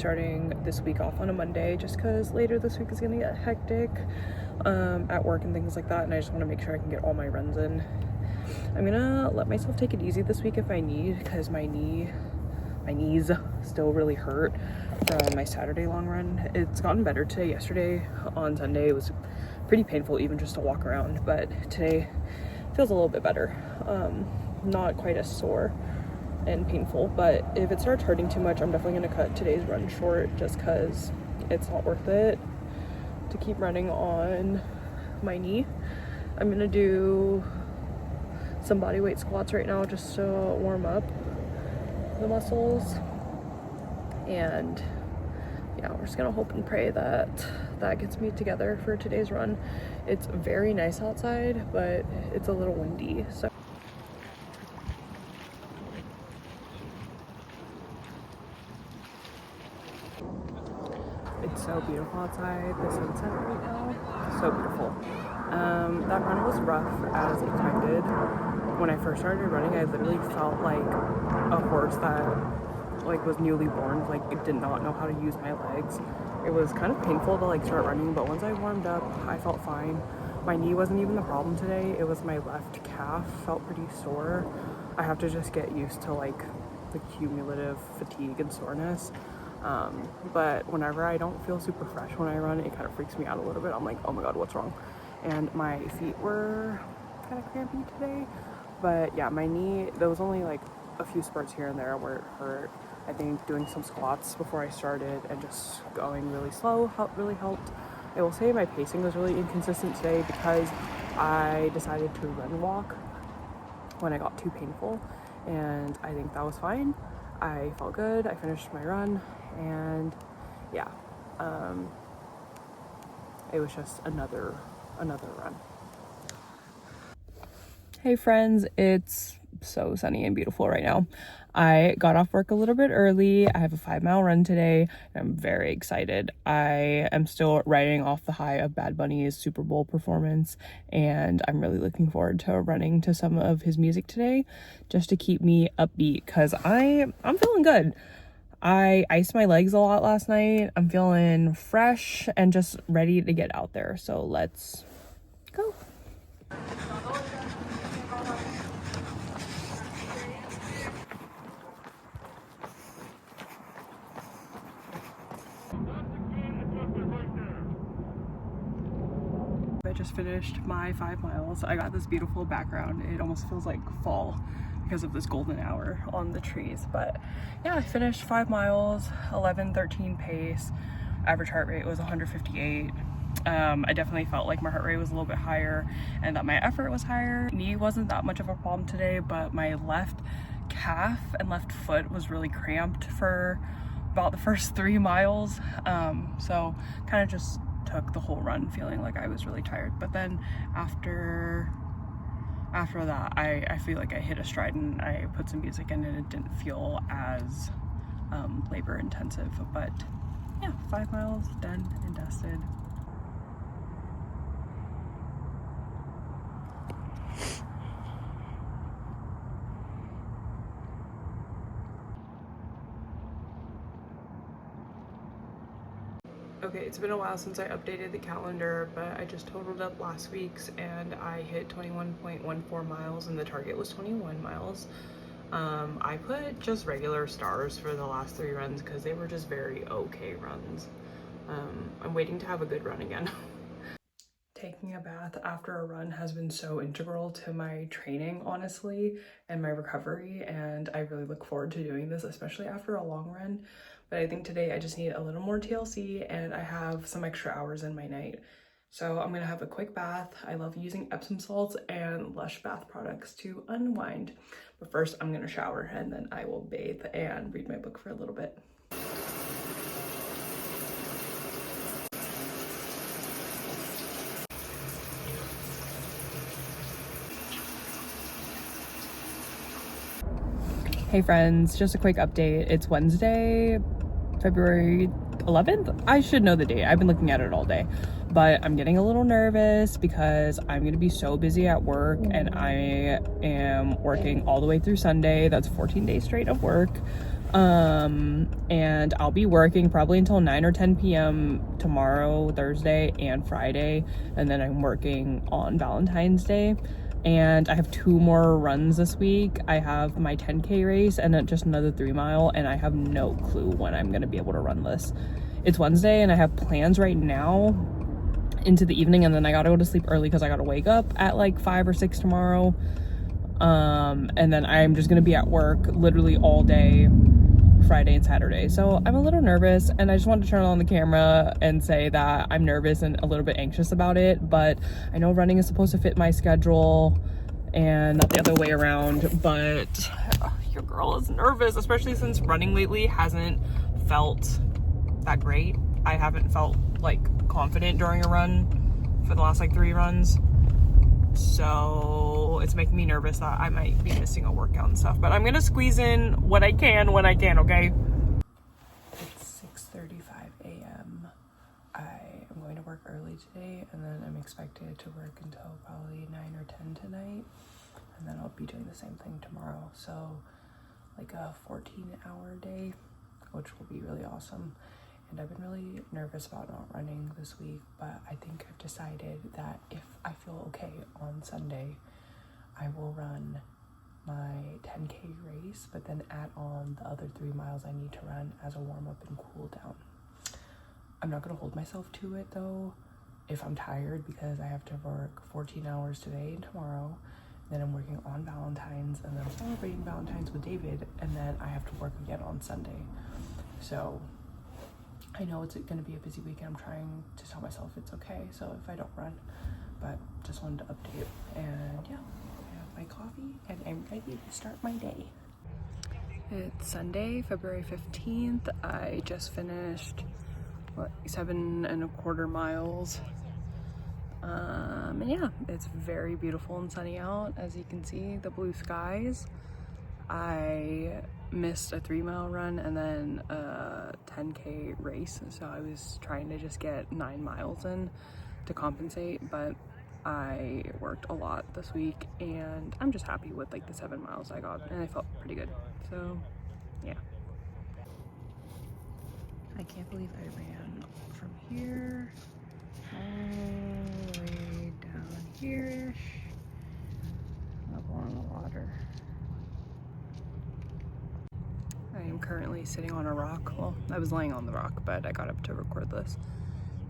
starting this week off on a Monday just because later this week is gonna get hectic at work and things like that, and I just want to make sure I can get all my runs in. I'm gonna let myself take it easy this week if I need, because my knees still really hurt from my Saturday long run. It's gotten better today. Yesterday on Sunday it was pretty painful even just to walk around, but today feels a little bit better. Not quite as sore and painful, but if it starts hurting too much, I'm definitely going to cut today's run short just because it's not worth it to keep running on my knee. I'm going to do some body weight squats right now just to warm up the muscles, and yeah, we're just gonna hope and pray that that gets me together for today's run. It's very nice outside, but it's a little windy, so it's so beautiful outside. The sunset right now, so beautiful. That run was rough as expected. When I first started running, I literally felt like a horse that like was newly born, like it did not know how to use my legs. It was kind of painful to like start running, but once I warmed up, I felt fine. My knee wasn't even the problem today. It was my left calf felt pretty sore. I have to just get used to like the cumulative fatigue and soreness. But whenever I don't feel super fresh when I run, it kind of freaks me out a little bit. I'm like, oh my god, what's wrong? And my feet were kind of crampy today. But yeah, my knee, there was only like a few spurts here and there where it hurt. I think doing some squats before I started and just going really slow really helped. I will say my pacing was really inconsistent today because I decided to run walk when I got too painful, and I think that was fine. I felt good. I finished my run, and yeah, it was just another run. Hey friends, it's so sunny and beautiful right now. I got off work a little bit early. I have a 5-mile run today, and I'm very excited. I am still riding off the high of Bad Bunny's Super Bowl performance, and I'm really looking forward to running to some of his music today just to keep me upbeat, because I'm feeling good. I iced my legs a lot last night. I'm feeling fresh and just ready to get out there. So let's go. I just finished my 5 miles. I got this beautiful background. It almost feels like fall because of this golden hour on the trees. But yeah, I finished 5 miles, 11:13 pace. Average heart rate was 158. I definitely felt like my heart rate was a little bit higher and that my effort was higher. Knee wasn't that much of a problem today, but my left calf and left foot was really cramped for about the first 3 miles. So kind of just took the whole run feeling like I was really tired. But then after that, I feel like I hit a stride and I put some music in and it didn't feel as labor intensive. But yeah, 5 miles done and dusted. Okay, it's been a while since I updated the calendar, but I just totaled up last week's and I hit 21.14 miles and the target was 21 miles. I put just regular stars for the last 3 runs because they were just very okay runs. I'm waiting to have a good run again. Taking a bath after a run has been so integral to my training, honestly, and my recovery, and I really look forward to doing this, especially after a long run. But I think today I just need a little more TLC and I have some extra hours in my night. So I'm gonna have a quick bath. I love using Epsom salts and Lush bath products to unwind. But first I'm gonna shower and then I will bathe and read my book for a little bit. Hey friends, just a quick update. It's Wednesday, February 11th? I should know the date. I've been looking at it all day. But I'm getting a little nervous because I'm going to be so busy at work and I am working all the way through Sunday. That's 14 days straight of work. And I'll be working probably until 9 or 10 p.m. tomorrow, Thursday and Friday, and then I'm working on Valentine's Day. And I have 2 more runs this week. I have my 10K race and then just another 3 mile, and I have no clue when I'm gonna be able to run this. It's Wednesday and I have plans right now into the evening, and then I gotta go to sleep early because I gotta wake up at like 5 or 6 tomorrow. And then I'm just gonna be at work literally all day Friday and Saturday. So I'm a little nervous, and I just wanted to turn on the camera and say that I'm nervous and a little bit anxious about it, but I know running is supposed to fit my schedule and not the other way around. But your girl is nervous, especially since running lately hasn't felt that great. I haven't felt like confident during a run for the last like 3 runs, so it's making me nervous that I might be missing a workout and stuff. But I'm gonna squeeze in what I can when I can, okay? It's 6:35 a.m. I am going to work early today, and then I'm expected to work until probably 9 or 10 tonight, and then I'll be doing the same thing tomorrow. So like a 14-hour day, which will be really awesome. And I've been really nervous about not running this week, but I think I've decided that if I feel okay on Sunday, I will run my 10K race, but then add on the other 3 miles I need to run as a warm-up and cool down. I'm not gonna hold myself to it though if I'm tired, because I have to work 14 hours today and tomorrow. Then I'm working on Valentine's, and then I'm celebrating Valentine's with David, and then I have to work again on Sunday. So I know it's gonna be a busy weekend. I'm trying to tell myself it's okay, so if I don't run, but just wanted to update. And yeah, I have my coffee and I'm ready to start my day. It's Sunday, February 15th. I just finished 7.25 miles. And yeah, it's very beautiful and sunny out, as you can see, the blue skies. I missed a 3-mile run and then a 10K race, so I was trying to just get 9 miles in to compensate, but I worked a lot this week, and I'm just happy with like the 7 miles I got, and I felt pretty good. So yeah, I can't believe I ran from here all the way down here-ish up along the water. I am currently sitting on a rock. Well, I was laying on the rock, but I got up to record this.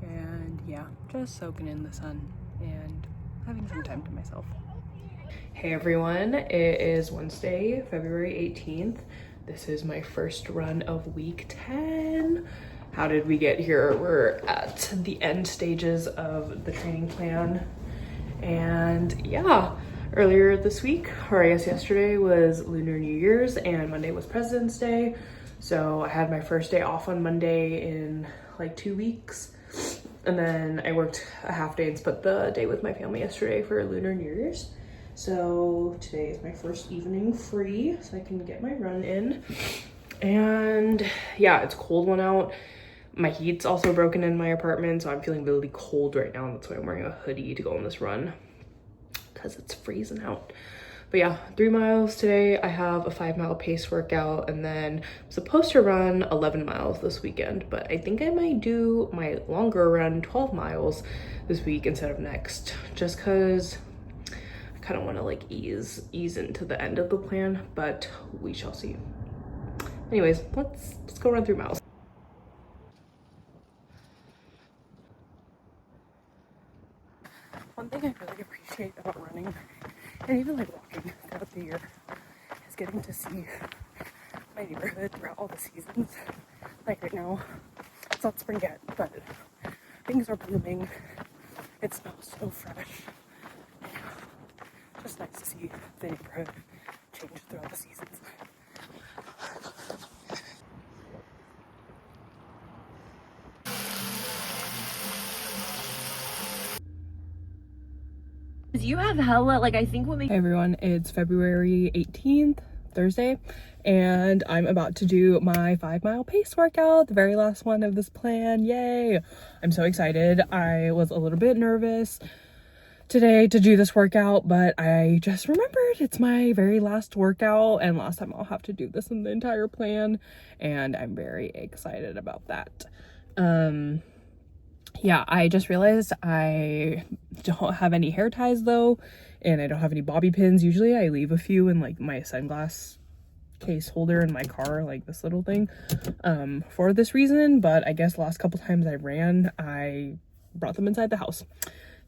And yeah, just soaking in the sun and having some time to myself. Hey everyone, it is Wednesday, February 18th. This is my first run of week 10. How did we get here? We're at the end stages of the training plan. And yeah, earlier this week, or I guess yesterday, was Lunar New Year's, and Monday was President's Day. So I had my first day off on Monday in like 2 weeks. And then I worked a half day and spent the day with my family yesterday for Lunar New Year's. So today is my first evening free, so I can get my run in. And yeah, it's a cold one out. My heat's also broken in my apartment, so I'm feeling really cold right now. And that's why I'm wearing a hoodie to go on this run, because it's freezing out. But yeah, 3 miles today. I have a 5-mile pace workout, and then I'm supposed to run 11 miles this weekend, but I think I might do my longer run, 12 miles this week instead of next, just because I kind of want to like ease into the end of the plan, but we shall see. Anyways, let's go run 3 miles. One thing I really appreciate about running, and even like walking throughout the year, is getting to see my neighborhood throughout all the seasons. Like right now, it's not spring yet, but things are blooming. It smells so fresh. Yeah, just nice to see the neighborhood change throughout the seasons. You have hella, like, I think what makes— Hey everyone, it's February 18th, Thursday, and I'm about to do my 5-mile pace workout, the very last one of this plan. Yay! I'm so excited. I was a little bit nervous today to do this workout, but I just remembered it's my very last workout and last time I'll have to do this in the entire plan, and I'm very excited about that. Yeah, I just realized I don't have any hair ties though, and I don't have any bobby pins. Usually I leave a few in like my sunglass case holder in my car, like this little thing, for this reason, but I guess the last couple times I ran, I brought them inside the house.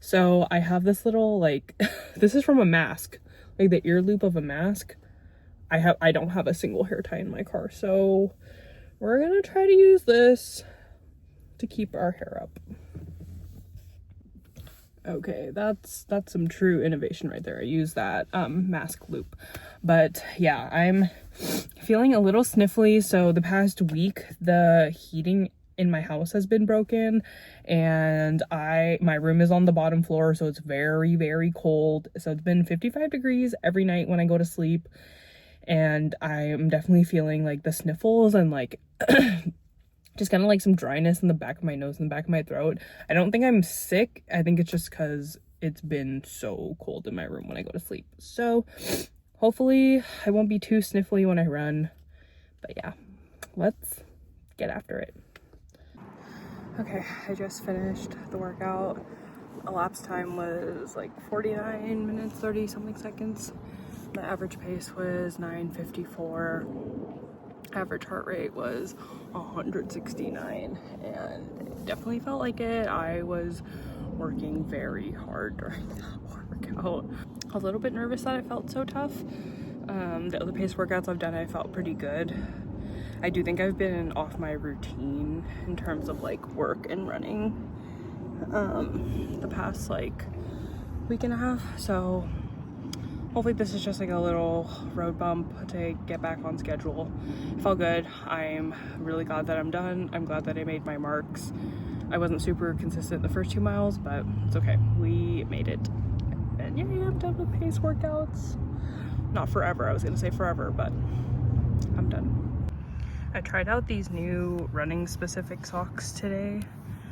So I have this little, like, this is from a mask, like the ear loop of a mask. I don't have a single hair tie in my car, so we're gonna try to use this to keep our hair up. Okay, that's some true innovation right there. I use that mask loop. But yeah, I'm feeling a little sniffly. So the past week, the heating in my house has been broken, and my room is on the bottom floor, so it's very, very cold. So it's been 55 degrees every night when I go to sleep, and I am definitely feeling like the sniffles and like just kind of like some dryness in the back of my nose and the back of my throat. I don't think I'm sick. I think it's just because it's been so cold in my room when I go to sleep. So hopefully I won't be too sniffly when I run. But yeah, let's get after it. Okay, I just finished the workout. Elapsed time was like 49 minutes, 30 something seconds. The average pace was 9:54. Average heart rate was 169, and it definitely felt like it. I was working very hard during that workout. A little bit nervous that it felt so tough. The other pace workouts I've done, I felt pretty good. I do think I've been off my routine in terms of like work and running the past like week and a half, so hopefully this is just like a little road bump to get back on schedule. It felt good. I'm really glad that I'm done. I'm glad that I made my marks. I wasn't super consistent the first 2 miles, but it's okay. We made it. And yeah, I'm done with pace workouts. Not forever. I was gonna say forever, but I'm done. I tried out these new running specific socks today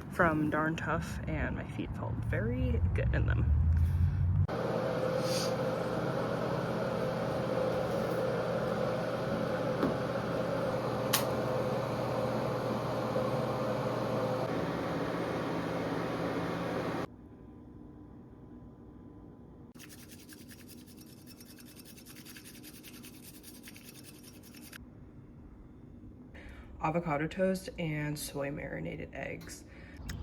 from Darn Tough, and my feet felt very good in them. Avocado toast and soy marinated eggs.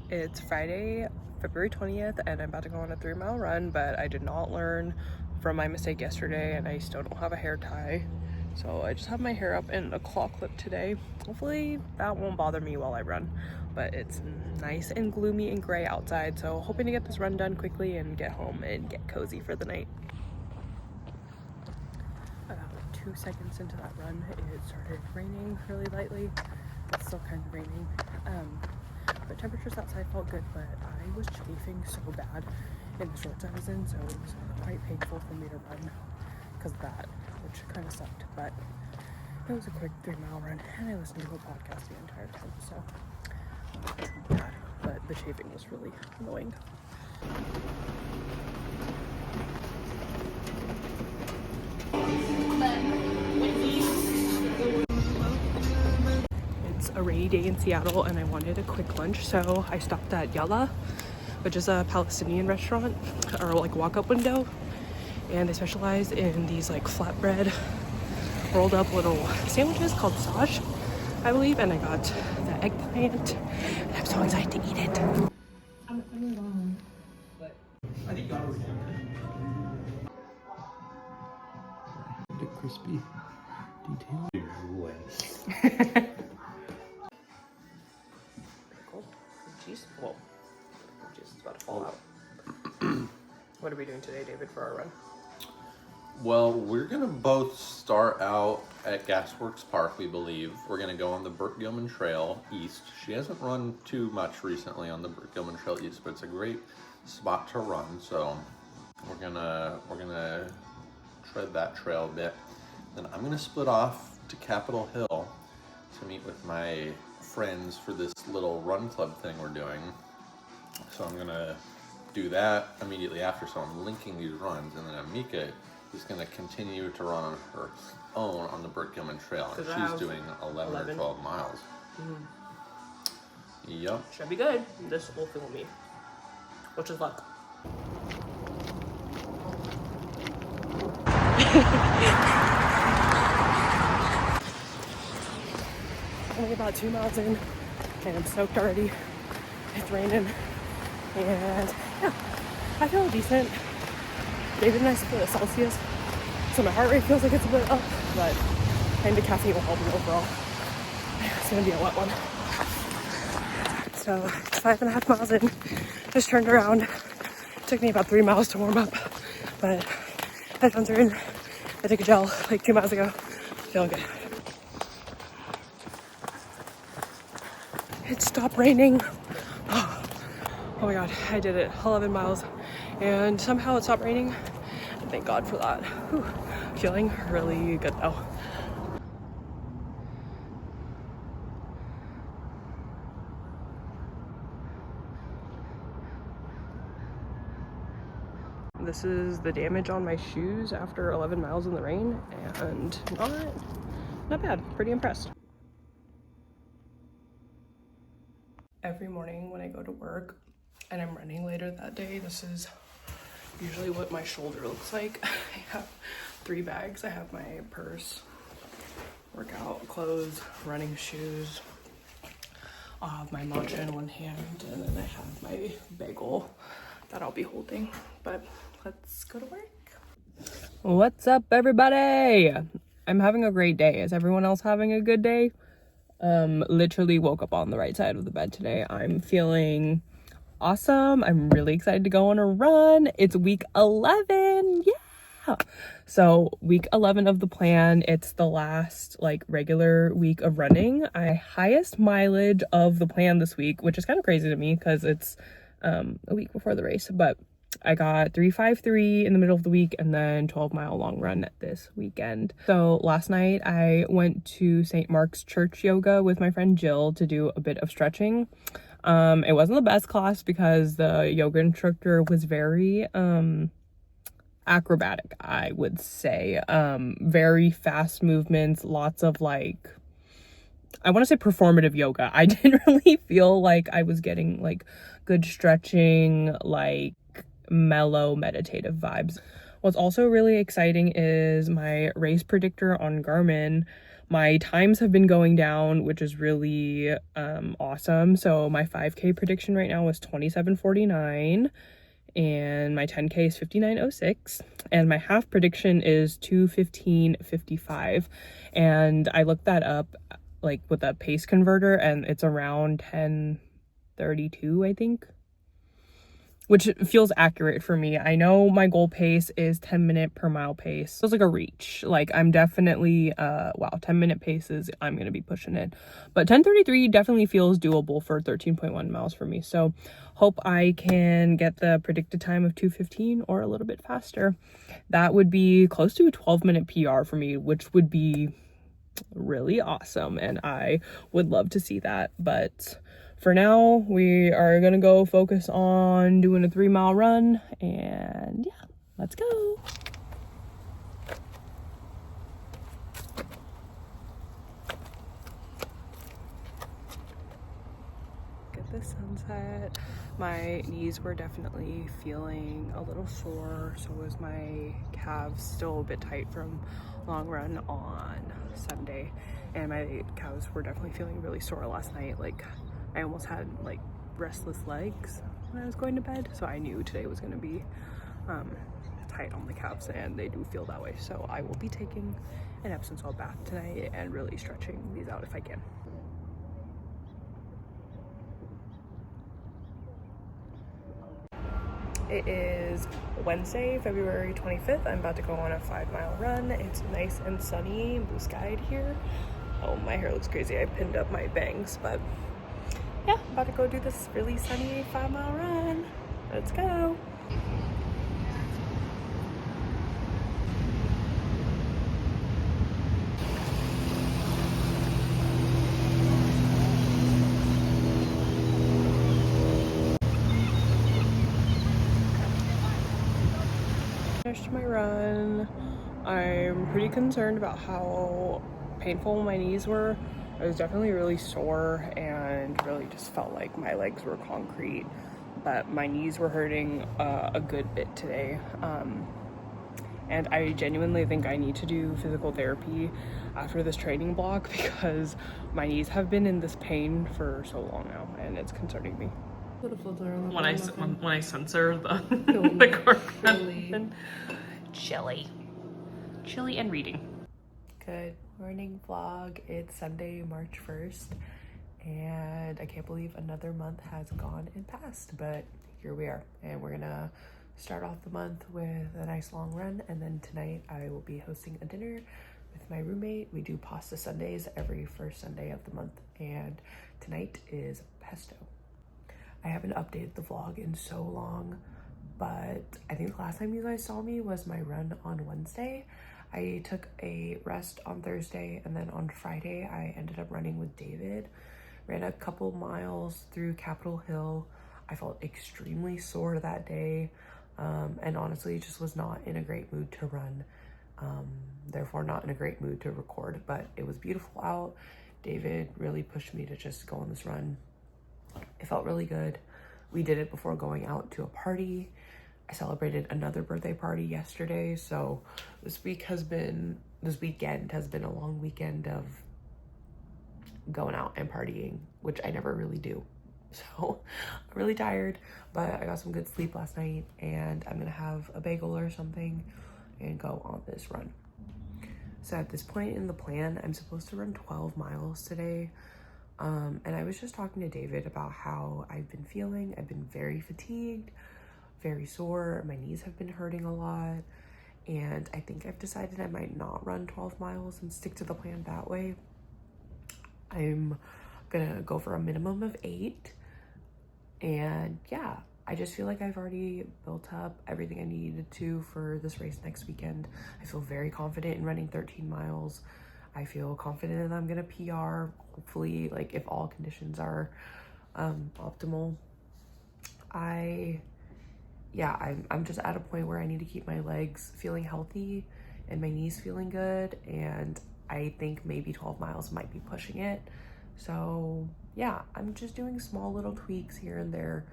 It's Friday, February 20th, and I'm about to go on a 3-mile run, but I did not learn from my mistake yesterday, and I still don't have a hair tie. So I just have my hair up in a claw clip today. Hopefully that won't bother me while I run, but it's nice and gloomy and gray outside, so hoping to get this run done quickly and get home and get cozy for the night. About 2 seconds into that run, it started raining really lightly. It's still kind of raining. But temperatures outside felt good, but I was chafing so bad in the shorts I was in, so it was quite painful for me to run because of that, which kind of sucked. But it was a quick 3-mile run, and I listened to a podcast the entire time, so not too bad. But the chafing was really annoying. It's a rainy day in Seattle, and I wanted a quick lunch, so I stopped at Yalla, which is a Palestinian restaurant, or like walk-up window, and they specialize in these like flatbread rolled up little sandwiches called Saj, I believe, and I got the eggplant, and I'm so excited to eat it. The crispy detail. Pickle, cheese. Whoa, cheese is about to fall out. What are we doing today, David, for our run? Well, we're gonna both start out at Gasworks Park, we believe. We're gonna go on the Burt Gilman Trail East. She hasn't run too much recently on the Burt Gilman Trail East, but it's a great spot to run. So we're gonna tread that trail a bit. Then I'm gonna split off to Capitol Hill to meet with my friends for this little run club thing we're doing. So I'm gonna do that immediately after, so I'm linking these runs, and then Amika is going to continue to run on her own on the Burt Gilman Trail, and she's doing 11 or 12 miles. Yep. Should be good. This will fuel me, which is luck. Only about 2 miles in, and I'm soaked already. It's raining, and yeah, I feel decent. David and I split at Celsius, so my heart rate feels like it's a bit up, but I think the caffeine will help me overall. It's gonna be a wet one. So it's 5.5 miles in, just turned around. It took me about 3 miles to warm up, but headphones are in. I took a gel like 2 miles ago, feeling good. It stopped raining. Oh my god, I did it. 11 miles, and somehow it stopped raining. And thank God for that. Whew. Feeling really good though. This is the damage on my shoes after 11 miles in the rain, and not bad. Pretty impressed. Every morning when I go to work and I'm running later that day, this is usually what my shoulder looks like. I have 3 bags. I have my purse, workout clothes, running shoes. I'll have my matcha in one hand, and then I have my bagel that I'll be holding. But let's go to work. What's up, everybody? I'm having a great day. Is everyone else having a good day? Literally woke up on the right side of the bed today. I'm feeling awesome. I'm really excited to go on a run. It's week 11. Yeah. So week 11 of the plan. It's the last like regular week of running. I highest mileage of the plan this week, which is kind of crazy to me because it's a week before the race, but I got 3:53 in the middle of the week, and then 12-mile long run this weekend. So last night I went to St. Mark's Church Yoga with my friend Jill to do a bit of stretching. It wasn't the best class because the yoga instructor was very acrobatic, I would say. Very fast movements, lots of like, I want to say performative yoga. I didn't really feel like I was getting like good stretching, like mellow meditative vibes. What's also really exciting is my race predictor on Garmin. My times have been going down, which is really awesome. So my 5K prediction right now is 27:49, and my 10K is 59:06, and my half prediction is 2:15:55. And I looked that up like with a pace converter, and it's around 10:32, I think, which feels accurate for me. I know my goal pace is 10-minute per mile pace. Feels like a reach. Like I'm definitely, 10-minute paces, I'm going to be pushing it. But 10:33 definitely feels doable for 13.1 miles for me. So hope I can get the predicted time of 2:15 or a little bit faster. That would be close to a 12-minute PR for me, which would be really awesome. And I would love to see that. But for now, we are gonna go focus on doing a 3-mile run, and yeah, let's go. Get the sunset. My knees were definitely feeling a little sore, so was my calves, still a bit tight from long run on Sunday, and my calves were definitely feeling really sore last night. Like I almost had like restless legs when I was going to bed, so I knew today was going to be tight on the calves, and they do feel that way. So I will be taking an Epsom salt bath tonight and really stretching these out if I can. It is Wednesday, February 25th. I'm about to go on a 5-mile run. It's nice and sunny, blue skied here. Oh, my hair looks crazy. I pinned up my bangs, but yeah, about to go do this really sunny 5-mile run. Let's go. finished my run. I'm pretty concerned about how painful my knees were. I was definitely really sore and really just felt like my legs were concrete, but my knees were hurting a good bit today. And I genuinely think I need to do physical therapy after this training block because my knees have been in this pain for so long now, and it's concerning me. When I censor the chili and reading. Good morning vlog. It's Sunday, March 1st, and I can't believe another month has gone and passed, but here we are, and we're gonna start off the month with a nice long run, and then tonight I will be hosting a dinner with my roommate. We do pasta Sundays every first Sunday of the month, and tonight is pesto. I haven't updated the vlog in so long, but I think the last time you guys saw me was my run on Wednesday. I took a rest on Thursday, and then on Friday I ended up running with David. Ran a couple miles through Capitol Hill. I felt extremely sore that day, and honestly just was not in a great mood to run, therefore not in a great mood to record, but it was beautiful out. David really pushed me to just go on this run. It felt really good. We did it before going out to a party. I celebrated another birthday party yesterday, so this weekend has been a long weekend of going out and partying, which I never really do. So I'm really tired, but I got some good sleep last night, and I'm gonna have a bagel or something and go on this run. So at this point in the plan, I'm supposed to run 12 miles today. And I was just talking to David about how I've been feeling. I've been very fatigued, very sore. My knees have been hurting a lot. And I think I've decided I might not run 12 miles and stick to the plan that way. I'm gonna go for a minimum of 8. And yeah, I just feel like I've already built up everything I needed to for this race next weekend. I feel very confident in running 13 miles. I feel confident that I'm gonna PR, hopefully, like if all conditions are optimal. I'm just at a point where I need to keep my legs feeling healthy and my knees feeling good, and I think maybe 12 miles might be pushing it. So yeah, I'm just doing small little tweaks here and there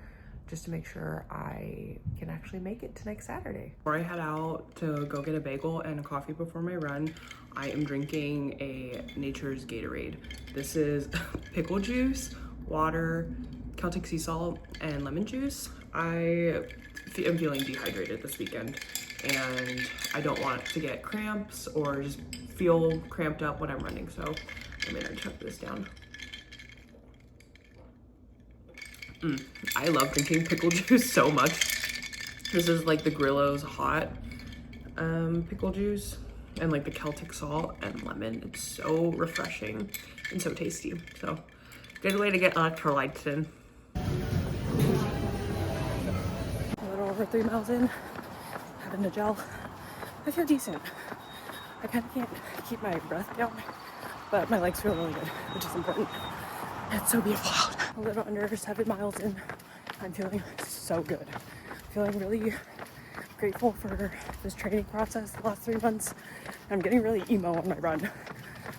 just to make sure I can actually make it to next Saturday. Before I head out to go get a bagel and a coffee before my run, I am drinking a Nature's Gatorade. This is pickle juice, water, Celtic sea salt, and lemon juice. I am feeling dehydrated this weekend, and I don't want to get cramps or just feel cramped up when I'm running, so I'm gonna chug this down. I love drinking pickle juice so much. This is like the Grillo's hot pickle juice, and like the Celtic salt and lemon. It's so refreshing and so tasty. So good way to get electrolytes in. A little over 3 miles in, having a gel. I feel decent. I kind of can't keep my breath down, but my legs feel really good, which is important. It's so beautiful out. A little under 7 miles in, I'm feeling so good. Feeling really grateful for this training process the last 3 months. I'm getting really emo on my run,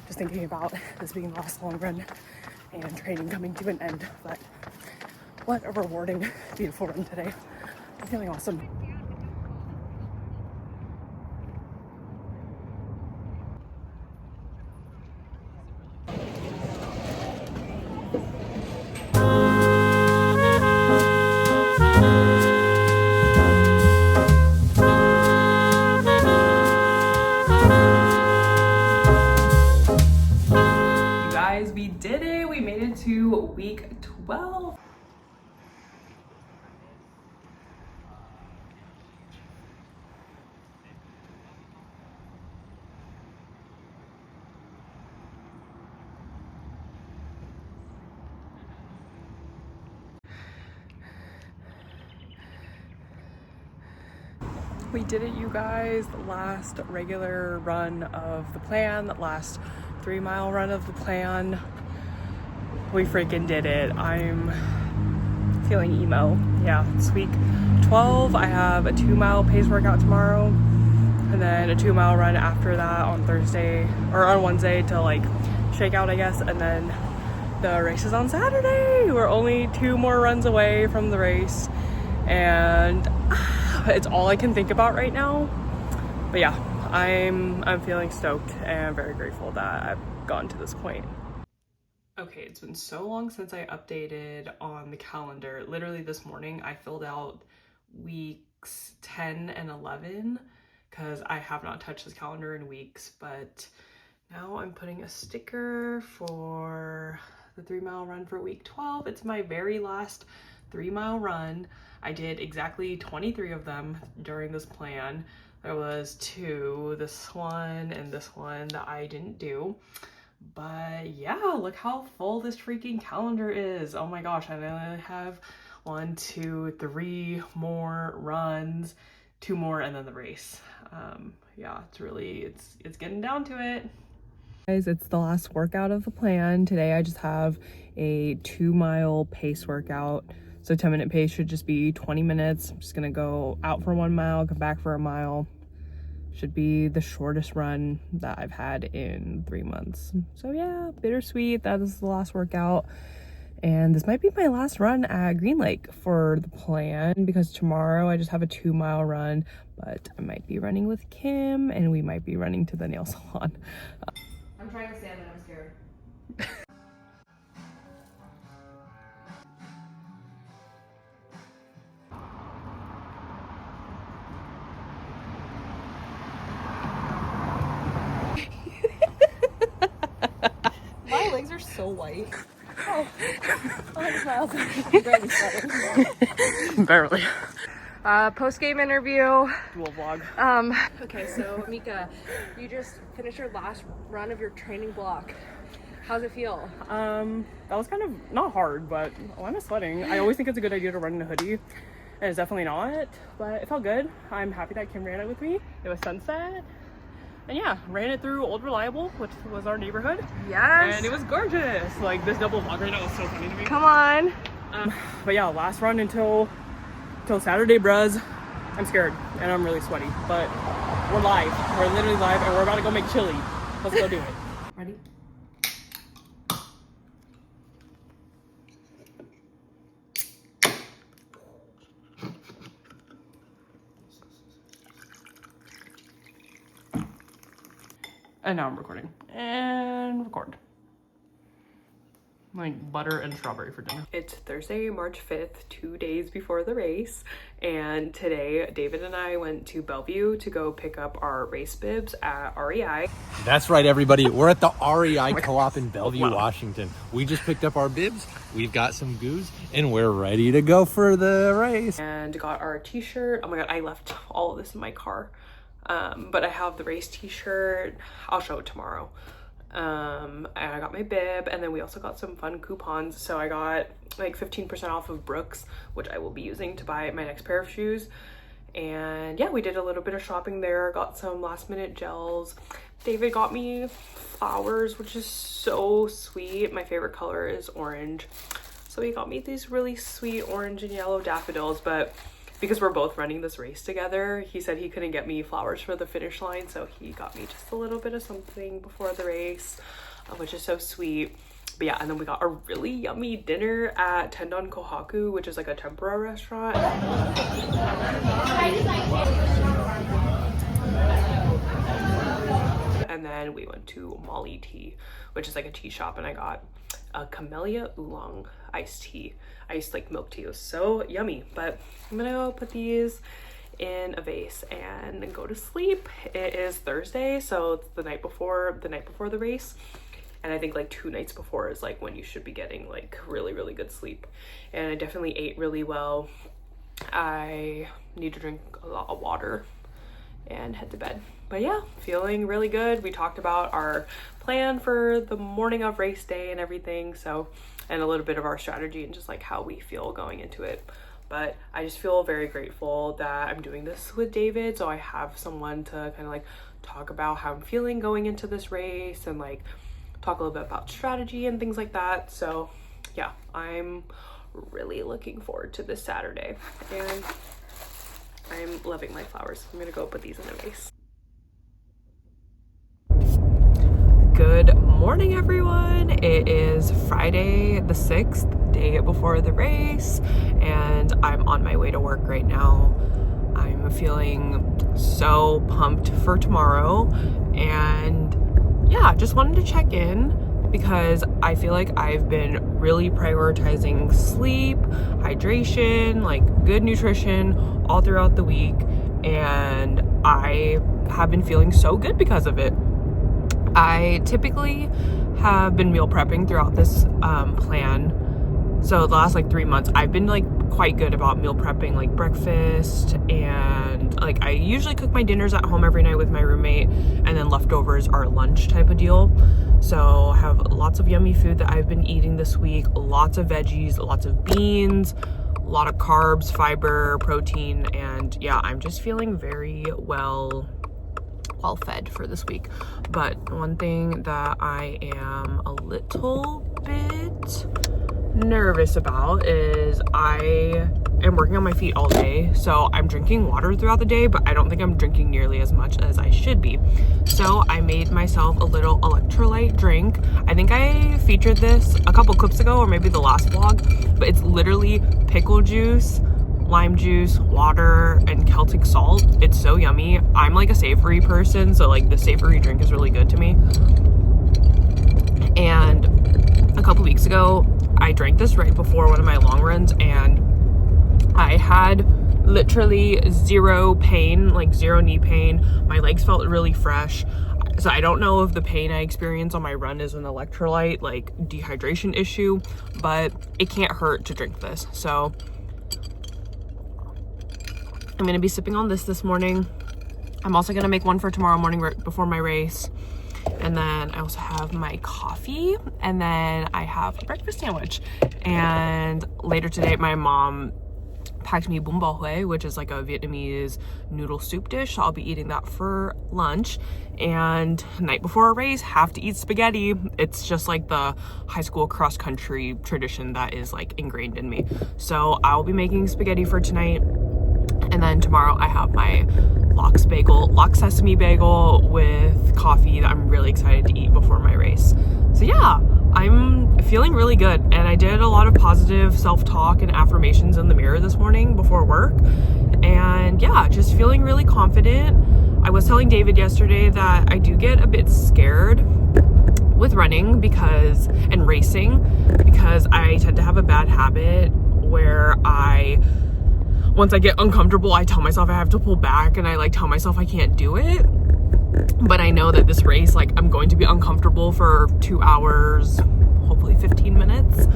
just thinking about this being the last long run and training coming to an end. But what a rewarding, beautiful run today. I'm feeling awesome. We did it. We made it to week 12. We did it, you guys. The last regular run of the plan, the last 3 mile run of the plan. We freaking did it. I'm feeling emo. Yeah, it's week 12. I have a 2 mile pace workout tomorrow. and then a 2-mile run after that on Thursday or on Wednesday to like shake out, I guess, and then the race is on Saturday. We're only 2 more runs away from the race, and it's all I can think about right now. But yeah, I'm feeling stoked and very grateful that I've gotten to this point. Okay, it's been so long since I updated on the calendar. Literally this morning I filled out weeks 10 and 11 because I have not touched this calendar in weeks, but now I'm putting a sticker for the 3-mile run for week 12. It's my very last 3-mile run. I did exactly 23 of them during this plan. There was 2, this one and this one, that I didn't do. But yeah, look how full this freaking calendar is. Oh my gosh, and then I have 1, 2, 3 more runs, 2 more, and then the race. Yeah, it's getting down to it. Guys, it's the last workout of the plan. Today I just have a 2-mile pace workout. So 10-minute pace should just be 20 minutes. I'm just gonna go out for 1 mile, come back for a mile. Should be the shortest run that I've had in 3 months. So yeah, bittersweet. That is the last workout. And this might be my last run at Green Lake for the plan, because tomorrow I just have a 2-mile run, but I might be running with Kim and we might be running to the nail salon. I'm trying to stand and I'm scared. My legs are so white. Oh, Barely. Post-game interview. Dual vlog. Okay, so Mika, you just finished your last run of your training block. How's it feel? That was kind of not hard, but I'm sweating. I always think it's a good idea to run in a hoodie, and it's definitely not, but it felt good. I'm happy that Kim ran it with me. It was sunset, and yeah, ran it through Old Reliable, which was our neighborhood. Yes. And it was gorgeous. Like, this double vlog right now is so funny to me. Come on. But yeah, last run until Saturday, bruz. I'm scared and I'm really sweaty, but we're live. We're literally live, and we're about to go make chili. Let's go do it. Ready? And now I'm recording. And record. Like butter and strawberry for dinner. It's Thursday, March 5th, 2 days before the race. And today, David and I went to Bellevue to go pick up our race bibs at REI. That's right, everybody. We're at the REI Co-op in Bellevue, Washington. We just picked up our bibs. We've got some goos, and we're ready to go for the race. And got our t-shirt. Oh my God, I left all of this in my car. But I have the race t-shirt. I'll show it tomorrow. And I got my bib, and then we also got some fun coupons. So I got like 15% off of Brooks, which I will be using to buy my next pair of shoes. And yeah, we did a little bit of shopping there, got some last minute gels. David got me flowers, which is so sweet. My favorite color is orange. So he got me these really sweet orange and yellow daffodils, but because we're both running this race together, he said he couldn't get me flowers for the finish line, so he got me just a little bit of something before the race, which is so sweet. But yeah, and then we got a really yummy dinner at Tendon Kohaku, which is like a tempura restaurant. And then we went to Molly Tea, which is like a tea shop, and I got a Camellia Oolong iced tea. Iced like milk tea. It was so yummy. But I'm gonna go put these in a vase and go to sleep. It is Thursday, so it's the night before the race. And I think like 2 nights before is like when you should be getting like really, really good sleep. And I definitely ate really well. I need to drink a lot of water and head to bed. But yeah, feeling really good. We talked about our plan for the morning of race day and everything, so, and a little bit of our strategy and just like how we feel going into it. But I just feel very grateful that I'm doing this with David, so I have someone to kind of like talk about how I'm feeling going into this race and like talk a little bit about strategy and things like that. So yeah, I'm really looking forward to this Saturday, and I'm loving my flowers. I'm gonna go put these in a vase. morning, everyone. It is Friday the 6th, day before the race, and I'm on my way to work right now. I'm feeling so pumped for tomorrow, and yeah, just wanted to check in because I feel like I've been really prioritizing sleep, hydration, like good nutrition all throughout the week, and I have been feeling so good because of it. I typically have been meal prepping throughout this plan. So the last like 3 months, I've been like quite good about meal prepping, like breakfast, and like I usually cook my dinners at home every night with my roommate, and then leftovers are lunch type of deal. So I have lots of yummy food that I've been eating this week, lots of veggies, lots of beans, a lot of carbs, fiber, protein, and yeah, I'm just feeling very well fed for this week. But one thing that I am a little bit nervous about is I am working on my feet all day, so I'm drinking water throughout the day, but I don't think I'm drinking nearly as much as I should be. So I made myself a little electrolyte drink. I think I featured this a couple clips ago, or maybe the last vlog, but it's literally pickle juice, lime juice, water, and Celtic salt. It's so yummy. I'm like a savory person, so like the savory drink is really good to me. And a couple weeks ago, I drank this right before one of my long runs, and I had literally zero pain, like zero knee pain. My legs felt really fresh. So I don't know if the pain I experience on my run is an electrolyte, like dehydration issue, but it can't hurt to drink this. So I'm gonna be sipping on this morning. I'm also gonna make one for tomorrow morning right before my race. And then I also have my coffee, and then I have a breakfast sandwich. And later today, my mom packed me bún bò Huế, which is like a Vietnamese noodle soup dish. So I'll be eating that for lunch. And night before a race, have to eat spaghetti. It's just like the high school cross country tradition that is like ingrained in me. So I'll be making spaghetti for tonight. And then tomorrow I have my lox sesame bagel with coffee that I'm really excited to eat before my race. So yeah, I'm feeling really good, and I did a lot of positive self-talk and affirmations in the mirror this morning before work, and yeah, just feeling really confident. I was telling David yesterday that I do get a bit scared with running and racing because I tend to have a bad habit where once I get uncomfortable, I tell myself I have to pull back, and I like tell myself I can't do it. But I know that this race, like, I'm going to be uncomfortable for 2 hours, hopefully 15 minutes,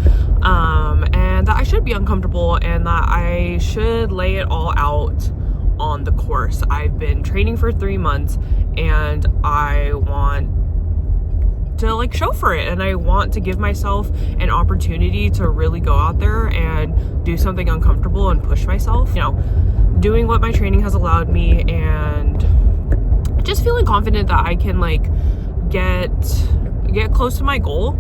and that I should be uncomfortable, and that I should lay it all out on the course. I've been training for 3 months, and I want to like show for it, and I want to give myself an opportunity to really go out there and do something uncomfortable and push myself, you know, doing what my training has allowed me, and just feeling confident that I can like get close to my goal.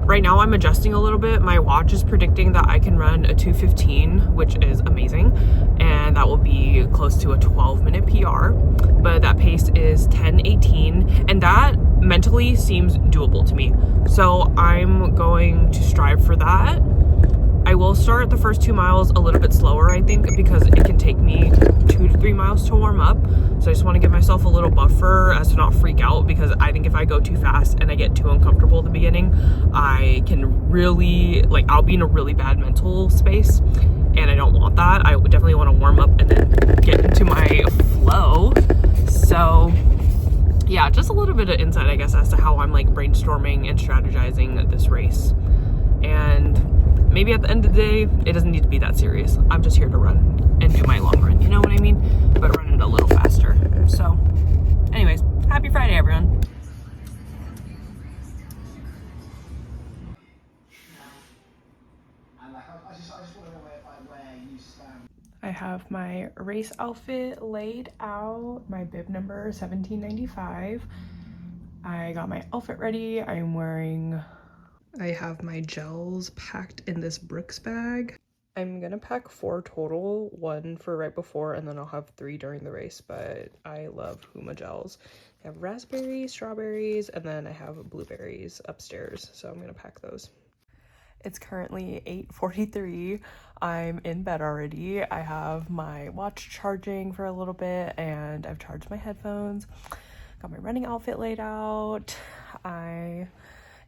Right now I'm adjusting a little bit. My watch is predicting that I can run a 2:15, which is amazing, and that will be close to a 12-minute PR, but that pace is 10:18, and that mentally seems doable to me. So I'm going to strive for that. I will start the first 2 miles a little bit slower, I think, because it can take me 2 to 3 miles to warm up. So I just want to give myself a little buffer as to not freak out, because I think if I go too fast and I get too uncomfortable at the beginning, I can really, like, I'll be in a really bad mental space, and I don't want that. I would definitely want to warm up and then get into my flow. So yeah, just a little bit of insight, I guess, as to how I'm like brainstorming and strategizing this race. And maybe at the end of the day, it doesn't need to be that serious. I'm just here to run and do my long run, you know what I mean? But run it a little faster. So anyways, happy Friday, everyone. I have my race outfit laid out, my bib number 1795. I got my outfit ready. I have my gels packed in this Brooks bag. I'm gonna pack 4 total, 1 for right before, and then I'll have 3 during the race, but I love Huma gels. I have raspberries, strawberries, and then I have blueberries upstairs, so I'm gonna pack those. It's currently 8:43. I'm in bed already. I have my watch charging for a little bit, and I've charged my headphones. Got my running outfit laid out. I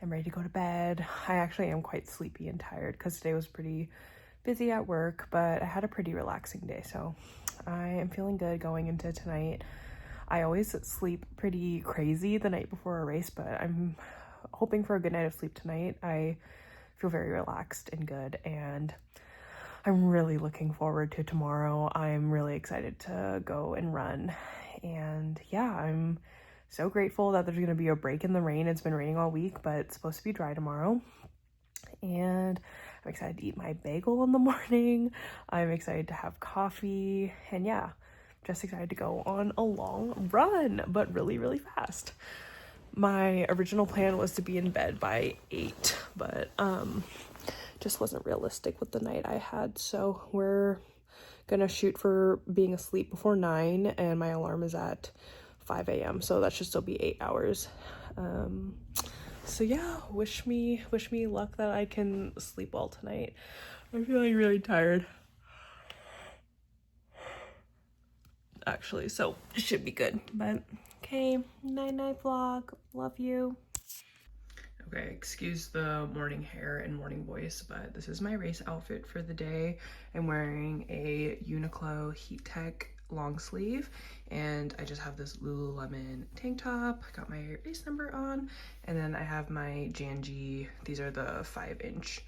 am ready to go to bed. I actually am quite sleepy and tired because today was pretty busy at work, but I had a pretty relaxing day, so I am feeling good going into tonight. I always sleep pretty crazy the night before a race, but I'm hoping for a good night of sleep tonight. I feel very relaxed and good, and I'm really looking forward to tomorrow. I'm really excited to go and run, and yeah, I'm so grateful that there's going to be a break in the rain. It's been raining all week, but it's supposed to be dry tomorrow, and I'm excited to eat my bagel in the morning. I'm excited to have coffee, and yeah, just excited to go on a long run, but really, really fast. My original plan was to be in bed by 8, but just wasn't realistic with the night I had, so we're gonna shoot for being asleep before 9, and my alarm is at 5 a.m, so that should still be 8 hours. So yeah, wish me luck that I can sleep well tonight. I'm feeling really tired, actually, so it should be good. But okay, night vlog, love you. Okay, excuse the morning hair and morning voice, but this is my race outfit for the day. I'm wearing a Uniqlo Heat Tech long sleeve, and I just have this Lululemon tank top. Got my race number on, and then I have my Janji. These are the 5-inch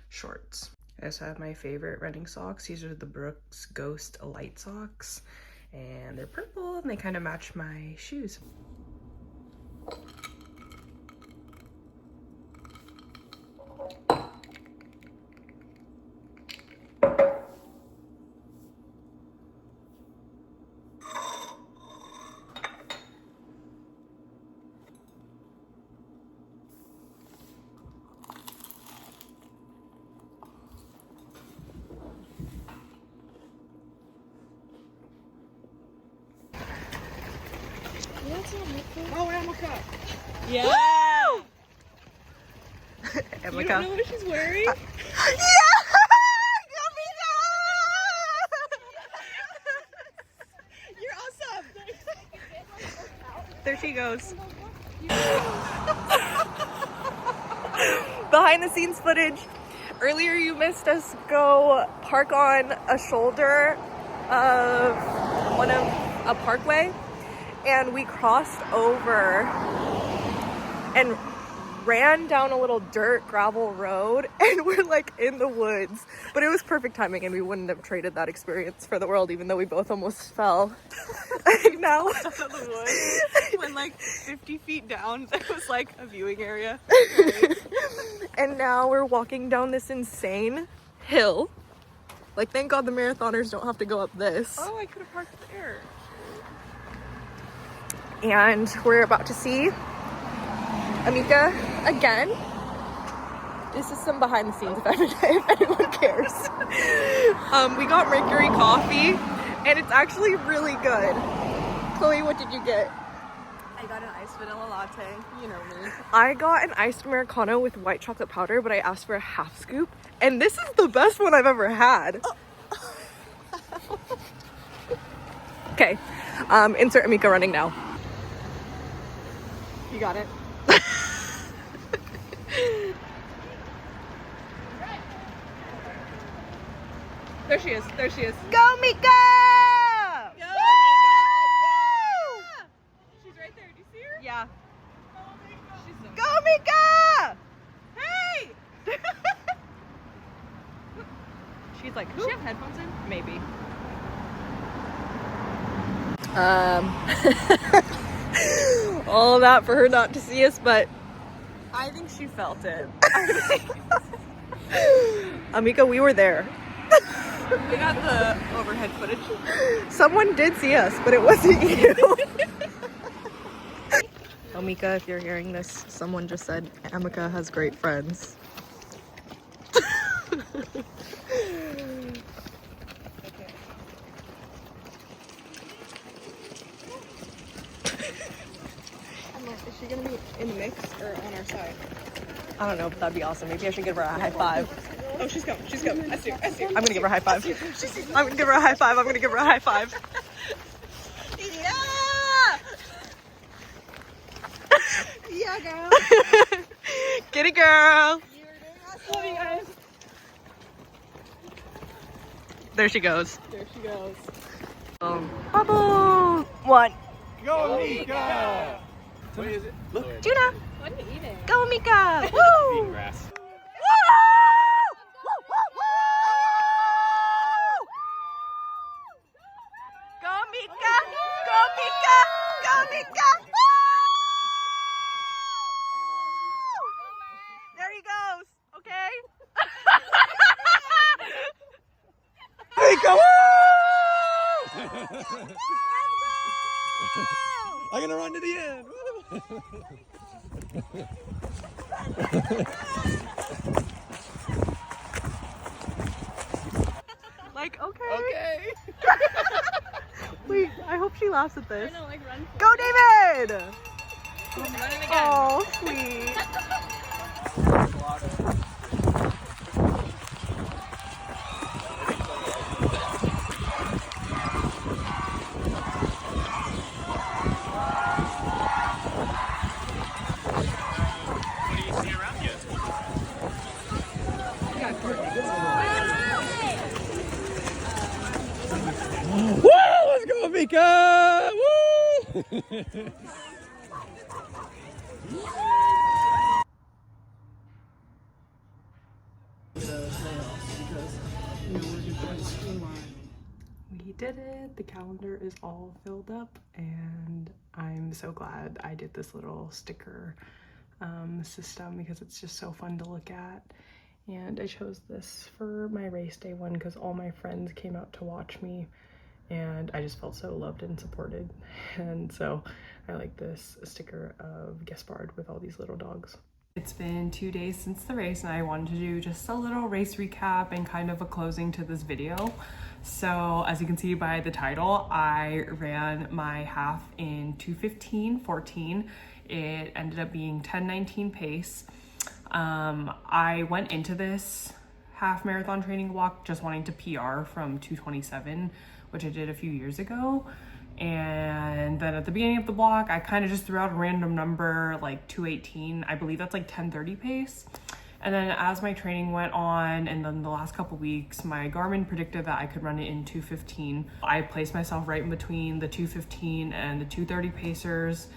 shorts. I also have my favorite running socks. These are the Brooks Ghost Light socks, and they're purple, and they kind of match my shoes. Oh, Emeka. Yeah. You don't know what she's wearing? You're awesome. There she goes. Behind the scenes footage. Earlier you missed us go park on a shoulder of a parkway, and we crossed over and ran down a little dirt gravel road, and we're like in the woods, but it was perfect timing, and we wouldn't have traded that experience for the world, even though we both almost fell. Now Out of the woods, went like 50 feet down. There was like a viewing area. And now we're walking down this insane hill. Like, thank God the marathoners don't have to go up this. Oh, I could have parked there. And we're about to see Amika again. This is some behind the scenes if anyone cares. We got Mercury coffee, and it's actually really good. Chloe, what did you get? I got an iced vanilla latte. You know me. I got an iced Americano with white chocolate powder, but I asked for a half scoop, and this is the best one I've ever had. Okay, insert Amika running now. You got it. There she is. There she is. Go, Mika! Go, Woo! She's right there. Do you see her? Yeah. She's so Go, Mika! Hey! She's like, Does she have headphones in? maybe. All that for her not to see us, but I think she felt it. Amika, we were there. We got the overhead footage. Someone did see us, but it wasn't you. Amika, if you're hearing this, someone just said Amika has great friends. she gonna be in the mix or on our side? I don't know, but that'd be awesome. Maybe I should give her a high five. Oh, she's coming. She's coming. I see her. I see her. I'm gonna give her a high five. I'm gonna give her a high five. I'm gonna give her a high five. Yeah, girl. Get it, girl. Love you guys. There she goes. There she goes. Bubble. One. Go, Mika! What is it? Look. Tuna. What are you eating? Go, Mika. Woo. Eating grass. Go, Mika. Go, Mika. Go, Mika. There he goes. Okay. Mika! I'm gonna run to the end. Like, okay. Okay. Wait, I hope she laughs at this. I know, like run. Go, David! I'm running again. Oh, sweet. Woo! Let's go, Mika! Woo! We did it. The calendar is all filled up, and I'm so glad I did this little sticker system because it's just so fun to look at. And I chose this for my race day one because all my friends came out to watch me, and I just felt so loved and supported. And so I like this sticker of Gaspard with all these little dogs. It's been 2 days since the race, and I wanted to do just a little race recap and kind of a closing to this video. So as you can see by the title, I ran my half in 2:15:14. It ended up being 10:19 pace. I went into this half marathon training walk just wanting to PR from 2:27, which I did a few years ago. And then at the beginning of the block, I kind of just threw out a random number like 2:18. I believe that's like 10:30 pace. And then as my training went on, and then the last couple weeks, my Garmin predicted that I could run it in 2:15. I placed myself right in between the 2:15 and the 2:30 pacers.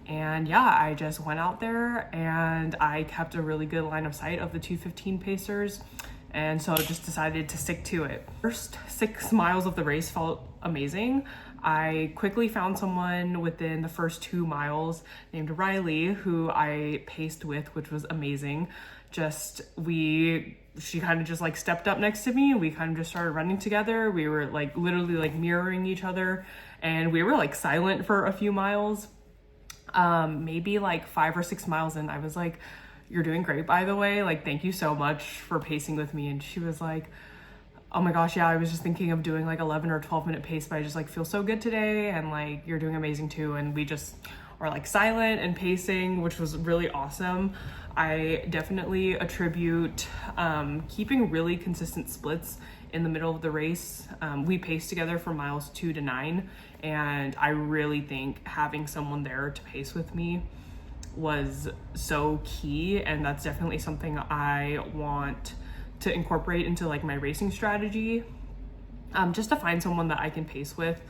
And yeah, I just went out there and I kept a really good line of sight of the 2:15 pacers. And so I just decided to stick to it. First 6 miles of the race felt amazing. I quickly found someone within the first 2 miles named Riley, who I paced with, which was amazing. She kind of just like stepped up next to me. We kind of just started running together. We were like literally like mirroring each other, and we were like silent for a few miles. Maybe like 5 or 6 miles in, I was like, "You're doing great, by the way. Like, thank you so much for pacing with me." And she was like, "Oh my gosh, yeah, I was just thinking of doing like 11 or 12 minute pace, but I just like feel so good today, and like you're doing amazing too." And we just are like silent and pacing, which was really awesome. I definitely attribute keeping really consistent splits in the middle of the race. We paced together from miles 2 to 9, and I really think having someone there to pace with me was so key, and that's definitely something I want to incorporate into like my racing strategy, just to find someone that I can pace with,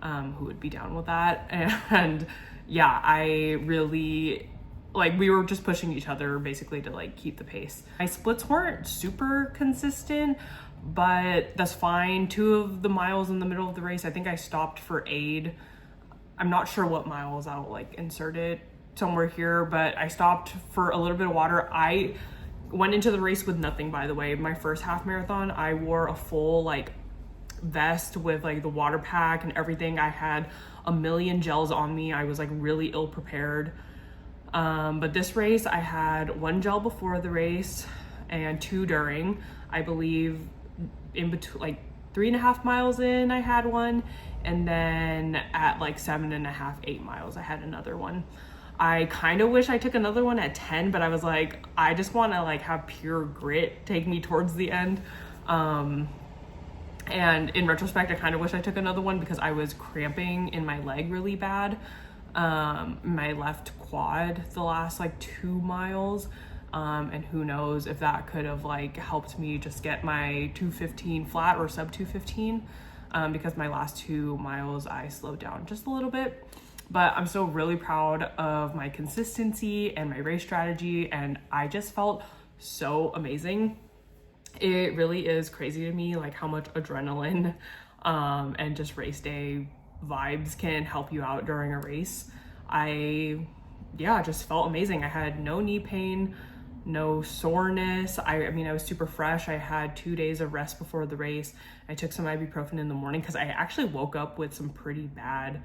who would be down with that. And yeah, I really like, we were just pushing each other basically to like keep the pace. My splits weren't super consistent, but that's fine. 2 of the miles in the middle of the race, I think I stopped for aid. I'm not sure what miles, I'll like insert it somewhere here, but I stopped for a little bit of water. I went into the race with nothing, by the way. My first half marathon, I wore a full like vest with like the water pack and everything. I had a million gels on me. I was like really ill prepared. But this race, I had 1 gel before the race and 2 during. I believe in between, like 3.5 miles in, I had one, and then at like 7.5, 8 miles, I had another one. I kind of wish I took another one at 10, but I was like, I just want to like have pure grit take me towards the end. And in retrospect, I kind of wish I took another one because I was cramping in my leg really bad. My left quad the last like 2 miles. And who knows if that could have like helped me just get my 2:15 flat or sub 2:15, because my last 2 miles I slowed down just a little bit. But I'm still really proud of my consistency and my race strategy, and I just felt so amazing. It really is crazy to me like how much adrenaline and just race day vibes can help you out during a race. I just felt amazing. I had no knee pain, no soreness. I mean, I was super fresh. I had 2 days of rest before the race. I took some ibuprofen in the morning because I actually woke up with some pretty bad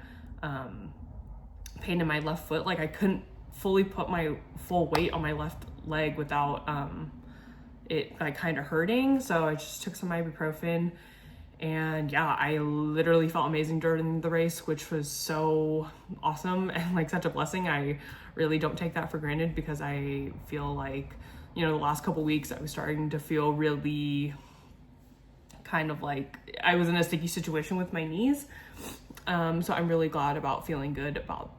pain in my left foot. Like I couldn't fully put my full weight on my left leg without it like kind of hurting. So I just took some ibuprofen, and yeah, I literally felt amazing during the race, which was so awesome and like such a blessing. I really don't take that for granted because I feel like, you know, the last couple weeks I was starting to feel really kind of like I was in a sticky situation with my knees. So I'm really glad about feeling good about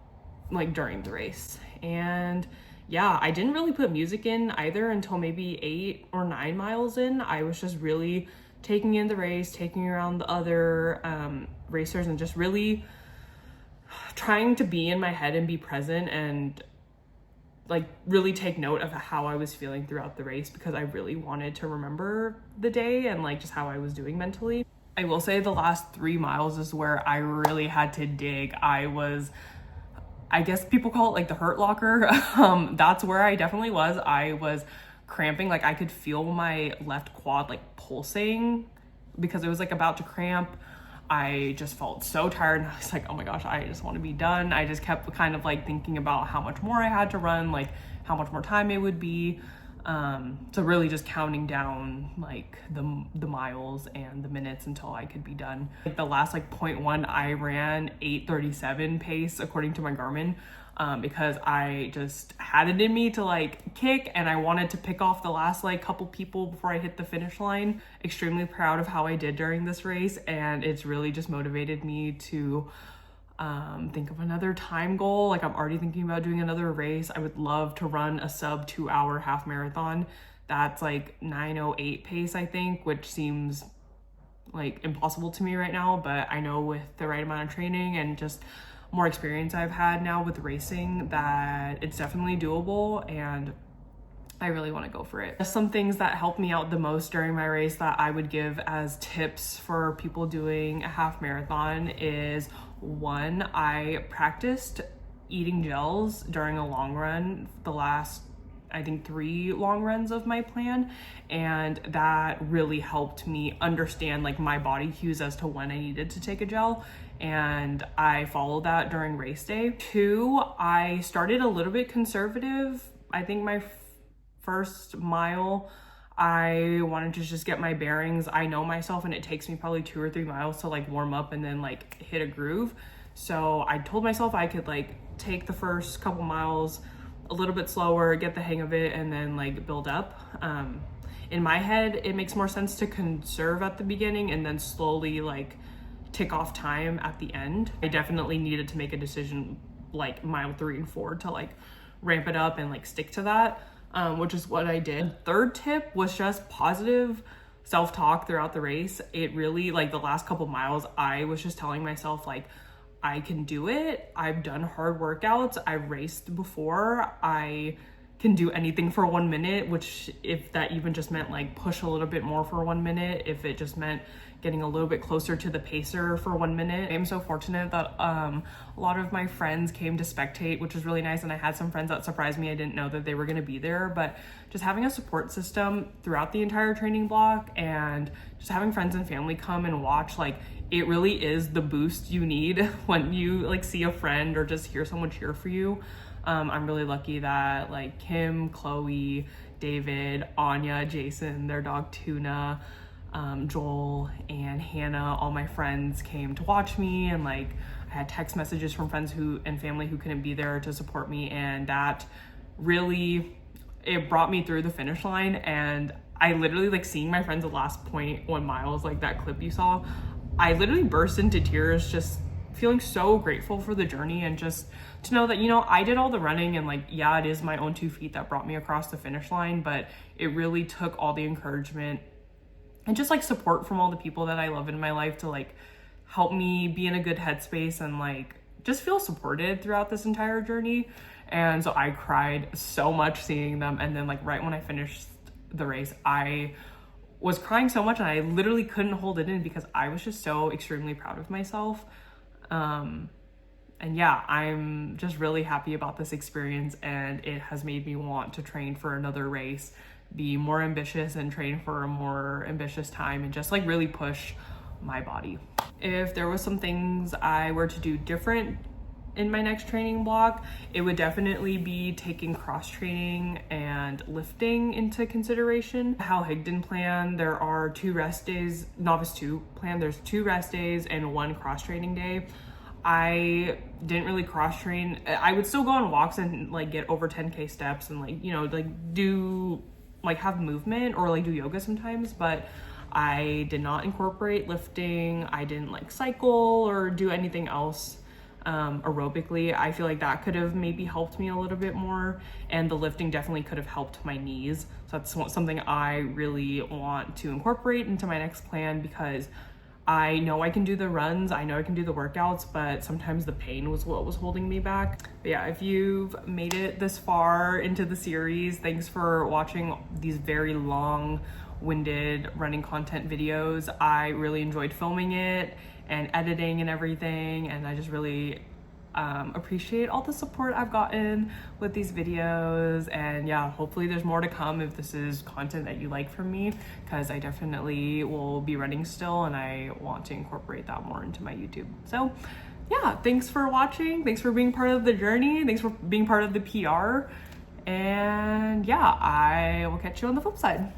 like during the race. And yeah, I didn't really put music in either until maybe 8 or 9 miles in. I was just really taking in the race, taking around the other racers, and just really trying to be in my head and be present and like really take note of how I was feeling throughout the race, because I really wanted to remember the day and like just how I was doing mentally. I will say the last 3 miles is where I really had to dig. I guess people call it like the hurt locker. That's where I definitely was. I was cramping. Like I could feel my left quad like pulsing because it was like about to cramp. I just felt so tired, and I was like, oh my gosh, I just want to be done. I just kept kind of like thinking about how much more I had to run, like how much more time it would be. So really just counting down like the miles and the minutes until I could be done. Like the last like 0.1, I ran 8:37 pace according to my Garmin, because I just had it in me to like kick, and I wanted to pick off the last like couple people before I hit the finish line. Extremely proud of how I did during this race, and it's really just motivated me to think of another time goal. Like I'm already thinking about doing another race. I would love to run a sub 2 hour half marathon. That's like 9:08 pace, I think, which seems like impossible to me right now, but I know with the right amount of training and just more experience I've had now with racing that it's definitely doable, and I really want to go for it. Some things that helped me out the most during my race that I would give as tips for people doing a half marathon is, 1, I practiced eating gels during a long run, the last I think 3 long runs of my plan, and that really helped me understand like my body cues as to when I needed to take a gel, and I followed that during race day. 2, I started a little bit conservative. I think my first mile I wanted to just get my bearings. I know myself, and it takes me probably 2 or 3 miles to like warm up and then like hit a groove. So I told myself I could like take the first couple miles a little bit slower, get the hang of it, and then like build up. In my head, it makes more sense to conserve at the beginning and then slowly like tick off time at the end. I definitely needed to make a decision like mile 3 and 4 to like ramp it up and like stick to that, which is what I did. Third tip was just positive self-talk throughout the race. It really, like the last couple miles, I was just telling myself like, I can do it. I've done hard workouts. I've raced before. I can do anything for 1 minute, which if that even just meant like push a little bit more for 1 minute, if it just meant getting a little bit closer to the pacer for 1 minute. I'm so fortunate that a lot of my friends came to spectate, which was really nice. And I had some friends that surprised me. I didn't know that they were going to be there, but just having a support system throughout the entire training block and just having friends and family come and watch, like it really is the boost you need when you like see a friend or just hear someone cheer for you. I'm really lucky that like Kim, Chloe, David, Anya, Jason, their dog Tuna, Joel, and Hannah, all my friends came to watch me, and like I had text messages from friends and family who couldn't be there to support me, and that really, it brought me through the finish line. And I literally, like, seeing my friends the last 0.1 miles, like that clip you saw, I literally burst into tears, just feeling so grateful for the journey, and just to know that, you know, I did all the running, and like, yeah, it is my own 2 feet that brought me across the finish line, but it really took all the encouragement and just like support from all the people that I love in my life to like help me be in a good headspace and like just feel supported throughout this entire journey. And so I cried so much seeing them. And then like right when I finished the race, I was crying so much and I literally couldn't hold it in because I was just so extremely proud of myself. And yeah, I'm just really happy about this experience, and it has made me want to train for another race, be more ambitious and train for a more ambitious time, and just like really push my body. If there was some things I were to do different in my next training block, it would definitely be taking cross training and lifting into consideration. Hal Higdon plan, there are 2 rest days, Novice 2 plan, there's 2 rest days and 1 cross training day. I didn't really cross train. I would still go on walks and like get over 10K steps and like, you know, like do like have movement or like do yoga sometimes, but I did not incorporate lifting. I didn't like cycle or do anything else aerobically. I feel like that could have maybe helped me a little bit more, and the lifting definitely could have helped my knees. So that's something I really want to incorporate into my next plan, because I know I can do the runs, I know I can do the workouts, but sometimes the pain was what was holding me back. But yeah, if you've made it this far into the series, thanks for watching these very long-winded running content videos. I really enjoyed filming it and editing and everything, and I just really appreciate all the support I've gotten with these videos. And yeah, hopefully there's more to come if this is content that you like from me, because I definitely will be running still and I want to incorporate that more into my YouTube. So yeah, thanks for watching, thanks for being part of the journey, thanks for being part of the PR, and yeah, I will catch you on the flip side.